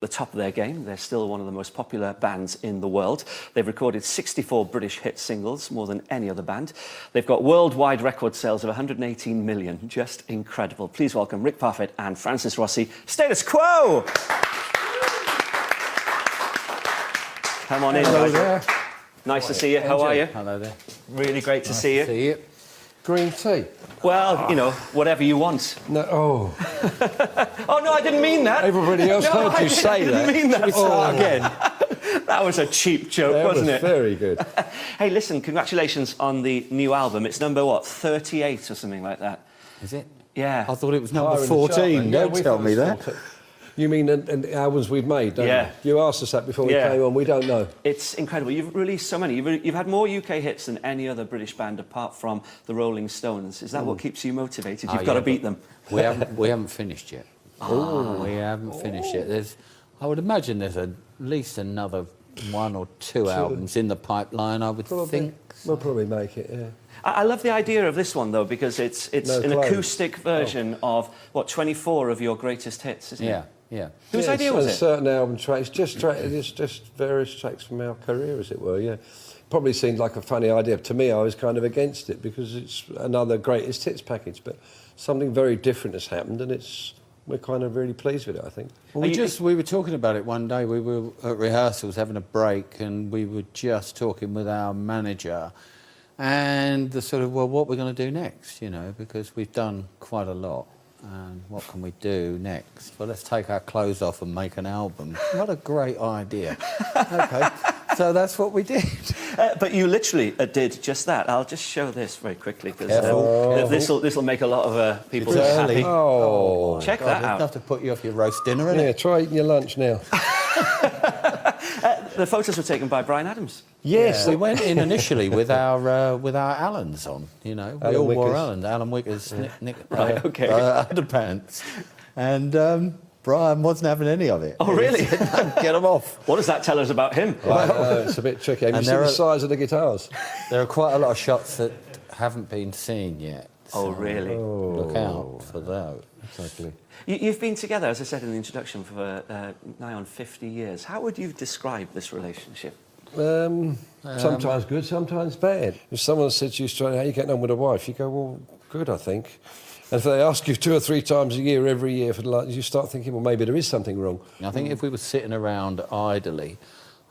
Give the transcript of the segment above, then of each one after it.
the top of their game. They're still one of the most popular bands in the world. They've recorded 64 British hit singles, more than any other band. They've got worldwide record sales of 118 million. Just incredible. Please welcome Rick Parfitt and Francis Rossi. Status Quo! Come on in, Hello guys. there. Nice to see you. How are you? Hello there. Really great to see you. See you. Green tea? Well, you know, whatever you want. No, oh. Oh, no, I didn't mean that. Everybody else heard you say that. I didn't mean that. Oh. Again. That was a cheap joke, That wasn't was it? very good. Hey, listen, congratulations on the new album. It's number, what, 38 or something like that? Is it? Yeah. I thought it was number Higher in the chart, 14. mate. Don't we tell thought me it was that. 14. You mean the albums we've made, don't Yeah. you? You asked us that before we Yeah. came on. We don't know. It's incredible. You've released so many. You've had more UK hits than any other British band apart from the Rolling Stones. Is that what keeps you motivated? You've got to beat them. We haven't finished yet. We haven't finished yet. I would imagine there's at least another 1 or 2 albums in the pipeline, I would think. We'll probably make it, yeah. I love the idea of this one, though, because it's No an clothes. acoustic version of, what, 24 of your greatest hits, isn't it? Yeah, yeah. Whose Yeah, idea it's was a it? certain album tracks, it's just various tracks from our career, as it were, yeah. Probably seemed like a funny idea. To me, I was kind of against it because it's another greatest hits package, but something very different has happened, and we're kind of really pleased with it, I think. Well, we were talking about it one day. We were at rehearsals having a break, and we were just talking with our manager, and the sort of, well, what we're going to do next, you know, because we've done quite a lot. And what can we do next? Well, let's take our clothes off and make an album. What a great idea. Okay, so that's what we did. But you literally did just that. I'll just show this very quickly because Careful. this will make a lot of people It's early. happy. Oh, Check God, that it's out. enough to put you off your roast dinner, isn't yeah, it? try eating your lunch now. The photos were taken by Brian Adams. Yes, We went in initially with our Allens on, you know. We Alan all wore Wickers. Allens, Alan Wickers, Right, okay. underpants. And Brian wasn't having any of it. Oh, really? He said, "No, get them off." What does that tell us about him? it's a bit tricky. Have you And seen there the are- size of the guitars? There are quite a lot of shots that haven't been seen yet. Oh, so really? Look out for those. Exactly. You've been together, as I said in the introduction, for nigh on 50 years. How would you describe this relationship? Sometimes good, sometimes bad. If someone said to you straight, how are you getting on with a wife? You go, well, good, I think. And if they ask you 2 or 3 times a year, every year, you start thinking, well, maybe there is something wrong. I think if we were sitting around idly,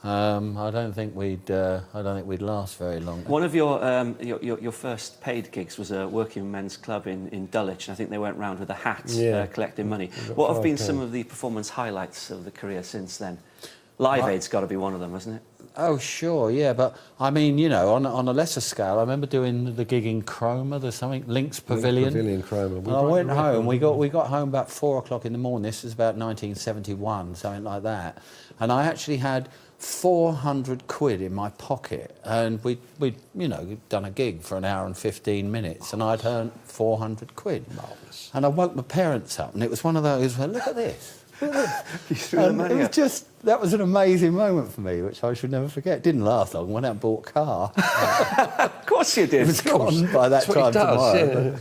I don't think we'd last very long. One of your first paid gigs was a working men's club in Dulwich, and I think they went round with a hat collecting money. What have been some of the performance highlights of the career since then? Live Aid's got to be one of them, hasn't it? Oh, sure, yeah, but I mean, you know, on a lesser scale, I remember doing the gig in Cromer, there's something, Links Pavilion. Cromer. And I went home, we got home about 4 o'clock in the morning, this was about 1971, something like that, and I actually had 400 quid in my pocket, and we'd you know, done a gig for an hour and 15 minutes, and I'd earned 400 quid. Marvellous. And I woke my parents up, and it was one of those, well, look at this. You threw the And money it was up. just, that was an amazing moment for me, which I should never forget. It didn't last long. Went out and bought a car. Of course you did. It was gone by that That's what time he does, tomorrow.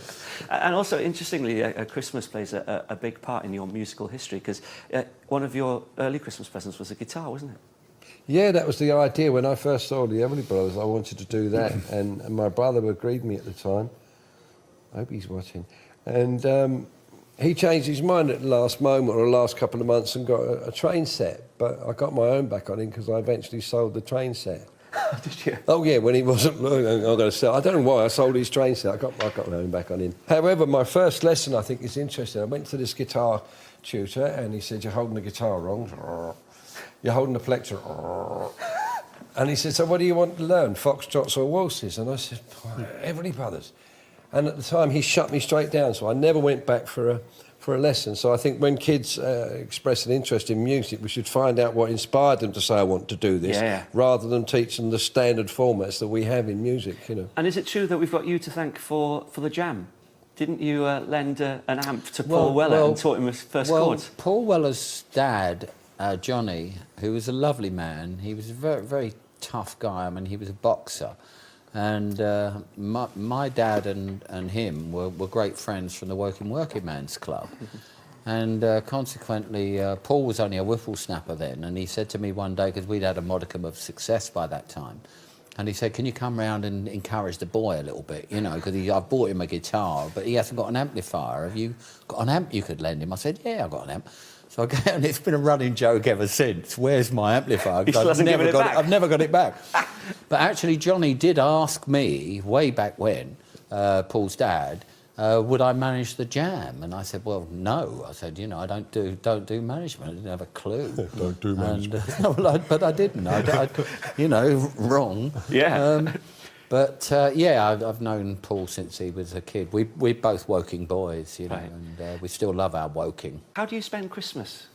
yeah. And also, interestingly, Christmas plays a big part in your musical history, because one of your early Christmas presents was a guitar, wasn't it? Yeah, that was the idea. When I first saw the Everly Brothers, I wanted to do that, and my brother agreed with me at the time. I hope he's watching. And he changed his mind at the last moment, or the last couple of months, and got a train set. But I got my own back on him because I eventually sold the train set. Did you? Oh yeah, when he wasn't, I'm going to sell. I don't know why I sold his train set. I got my own back on him. However, my first lesson I think is interesting. I went to this guitar tutor, and he said, "You're holding the guitar wrong. You're holding the plectrum." And he said, "So what do you want to learn, foxtrots or waltzes?" And I said, "Everly Brothers." And at the time, he shut me straight down, so I never went back for a lesson. So I think when kids express an interest in music, we should find out what inspired them to say, "I want to do this," rather than teach them the standard formats that we have in music, you know. And is it true that we've got you to thank for the jam? Didn't you lend an amp to Paul Weller and taught him his first chords? Paul Weller's dad, Johnny, who was a lovely man, he was a very, very tough guy. I mean, he was a boxer. And my dad and him were great friends from the Working Man's Club. And consequently, Paul was only a whippersnapper then, and he said to me one day, because we'd had a modicum of success by that time, and he said, can you come round and encourage the boy a little bit, you know, because I bought him a guitar, but he hasn't got an amplifier. Have you got an amp you could lend him? I said, yeah, I've got an amp. So I go, and it's been a running joke ever since. Where's my amplifier? He still hasn't given it back. I've never got it back. But actually, Johnny did ask me, way back when, Paul's dad, would I manage the Jam? And I said, well, no. I said, you know, I don't do management. I didn't have a clue. Don't do management. But I didn't. You know, wrong. Yeah. Yeah, I've known Paul since he was a kid. We're both Woking boys, you know, Right. and we still love our Woking. How do you spend Christmas?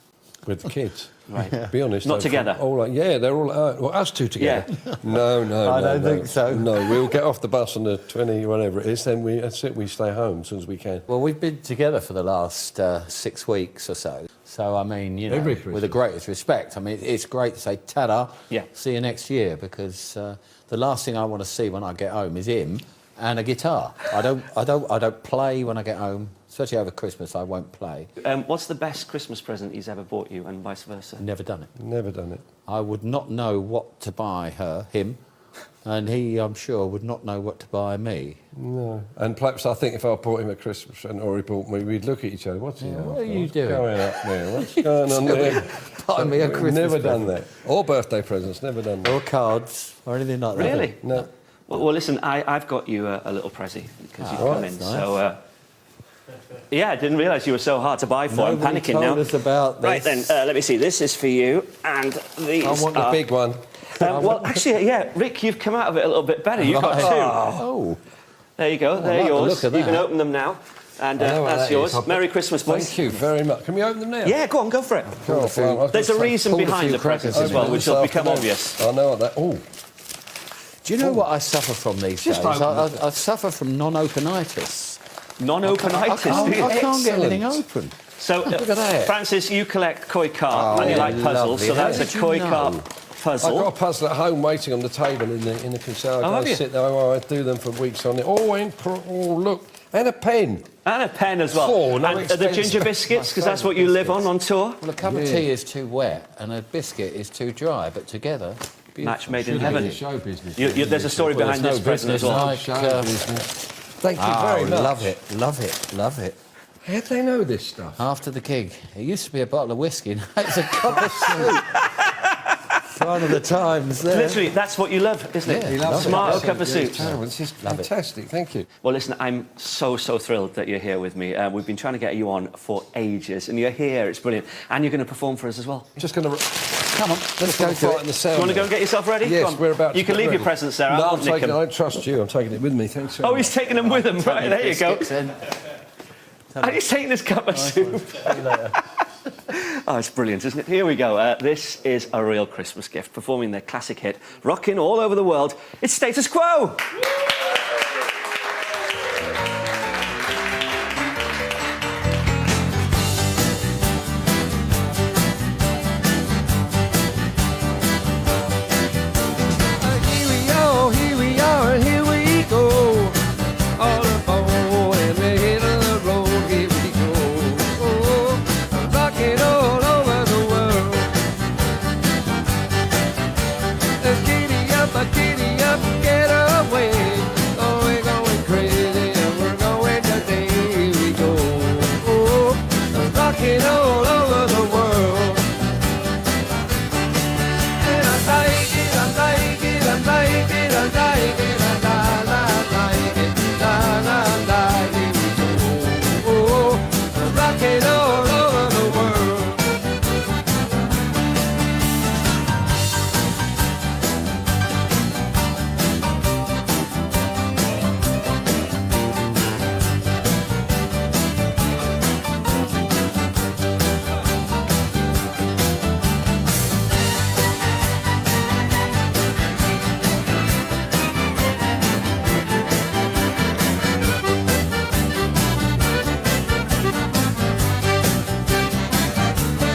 With the kids. Right. To be honest. Not together? Yeah, they're all out. Well, us two together. Yeah. No. I don't think so. No, we'll get off the bus on the 20, whatever it is, then that's it, we stay home as soon as we can. Well, we've been together for the last 6 weeks or so. So, I mean, you know, Every with the Christmas. greatest respect, I mean, it's great to say ta-da, Yeah. see you next year, because the last thing I want to see when I get home is him and a guitar. I don't play when I get home, especially over Christmas. I won't play. What's the best Christmas present he's ever bought you, and vice versa? Never done it. Never done it. I would not know what to buy him, and he, I'm sure, would not know what to buy me. No. And perhaps I think if I bought him a Christmas present or he bought me, we'd look at each other. What's he Yeah, after? what are you What's doing? going up there? What's going on there? Buy me a We've Christmas never done present. that. Or birthday presents, never done that. Or cards, or anything like that. Really? No. Well, listen, I've got you a little prezi because you've Oh, come in. that's nice. So, yeah, I didn't realise you were so hard to buy for. I'm Nobody panicking told now. us about Right then, this. let me see. This is for you, and these I want the are... big one. well, actually, yeah, Rick, you've come out of it a little bit better. You've got two. Oh. There you go. They're like the yours. look of You can that. open them now, and I know what that's that yours. is. Merry Christmas, boys. Thank you very much. Can we open them now? Yeah, go on, go for it. Go on, well, I was There's a gonna say, reason pulled a behind few the presents crackers as well, open which them will this become afternoon. obvious. I know what that... Oh. Do you know what I suffer from these days? Just open I suffer from non-openitis. Non-openitis, do you? I can't get anything Excellent. open. So, Look at that. Francis, you collect koi carp Oh, and you yeah, like puzzles, lovely. so How that's did a you koi know? carp I've got puzzle. a puzzle at home waiting on the table in the conserve. Oh, have you? Sit there, I do them for weeks on it. Oh, look. And a pen. And a pen as well. Oh, no and the expensive. ginger biscuits, because My that's what you live favourite on tour. Well, a cup of tea is too wet and a biscuit is too dry, but together, beautiful. Match made in Should heaven. be show business. There's a story Well, behind there's this no present as business well. like- Show business. Thank you very much. love it, love it, love it. How do they know this stuff? After the gig, it used to be a bottle of whiskey, now it's a cup of soup. It's one of the times there. Literally, that's what you love, isn't it? Yeah, he loves it. Smart Yeah, cup of soup. Terrible. It's just Love it. fantastic. Thank you. Well, listen, I'm so thrilled that you're here with me. We've been trying to get you on for ages, and you're here. It's brilliant. And you're going to perform for us as well. Just going to... Come on, let's go to frighten it. the sound. Do you want to go and get yourself ready? Yes, Go on. we're about to You can get leave ready. your presents there. I No, won't I'm nick taking it. them. I trust you. I'm taking it with me. Thanks very Oh, much. he's taking them with him. Right, there you go. Biscuits in. And he's taking this cup of soup. Oh, it's brilliant, isn't it? Here we go. This is a real Christmas gift. Performing their classic hit, Rockin' all over the world. It's Status Quo. Here we are, and here we go. All aboard, and we're hitting the road. Here we go. Rocking all over the world. Giddy up, get away. Oh, we're going crazy, and we're going today. Here we go. Rocking all over the world. And I like it, I like it, I like it, I like it, I like it, la, here we go. Rocking all over the world.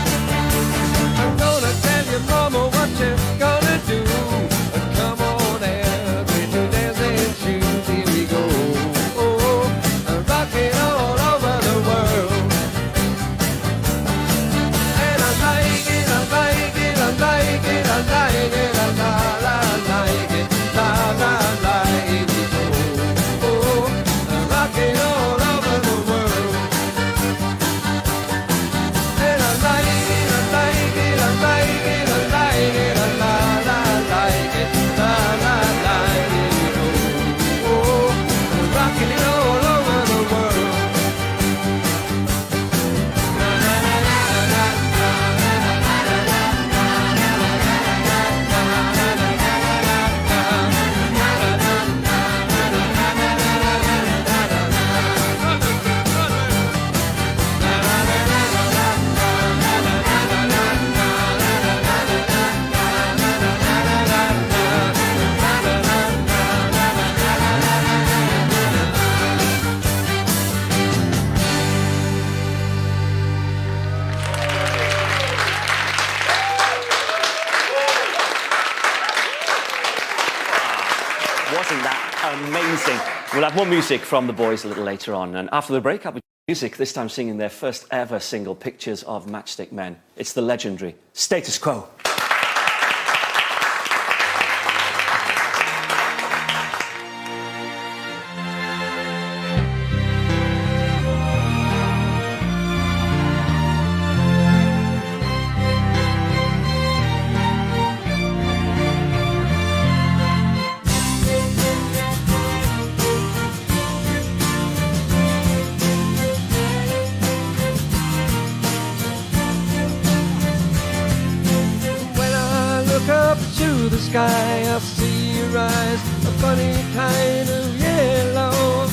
I'm gonna tell you, mama, what you're gonna do. Come on, Abby, to dancing shoes. Here we go. Rocking all over the world. Amazing. We'll have more music from the boys a little later on. And after the break, I'll be music, this time singing their first ever single, Pictures of Matchstick Men. It's the legendary Status Quo. Up to the sky, I see your eyes, a funny kind of yellow.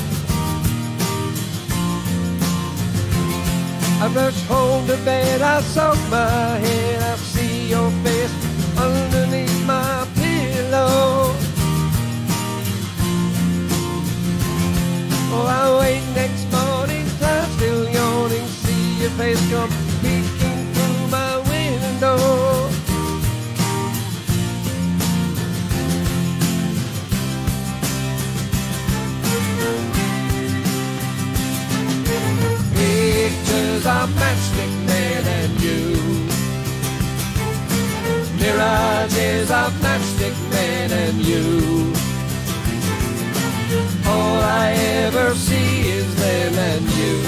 I rush home to bed, I soak my head, I see your face underneath my pillow. Oh, I wake next morning, time still yawning, see your face come peeking through my window. Pictures of Matchstick Men and you, mirages of Matchstick Men and you. All I ever see is them and you.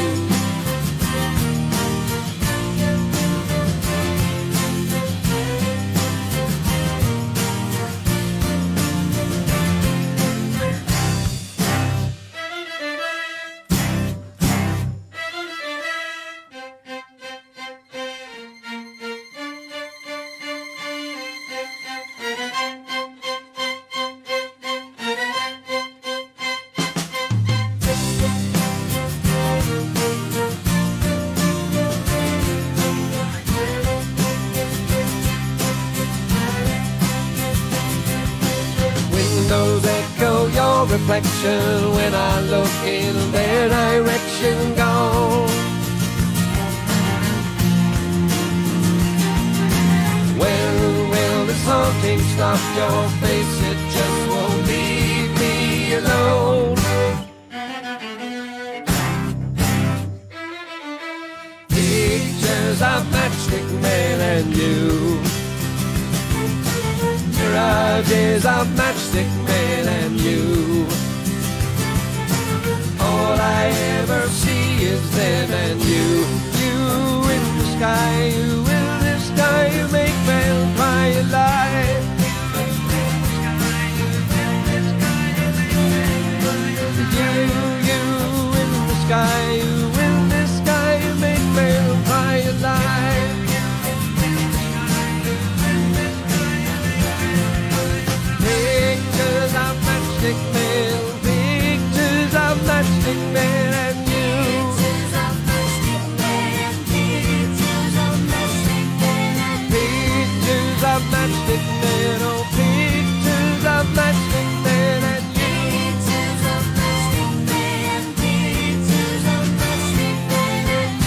Windows echo your reflection when I look in their direction gone. When will this haunting stop your face? It just won't leave me alone. Pictures of Matchstick Men and you, mirages of Matchstick Men and you. All I ever see is them and you. You in the sky, you in the sky, you make men cry alive. You in the sky, you in the sky, you make men cry alive. Pictures of Matchstick Men, pictures of Matchstick Men and you. Pictures of Matchstick Men, pictures of Matchstick Men, Pictures of Matchstick Men, oh pictures of Matchstick Men and you. pictures of Matchstick Men, pictures of Matchstick Men and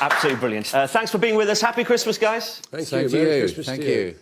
Absolutely brilliant. Thanks for being with us. Happy Christmas, guys. Thank Same you. to Merry you. Christmas Thank to you. you.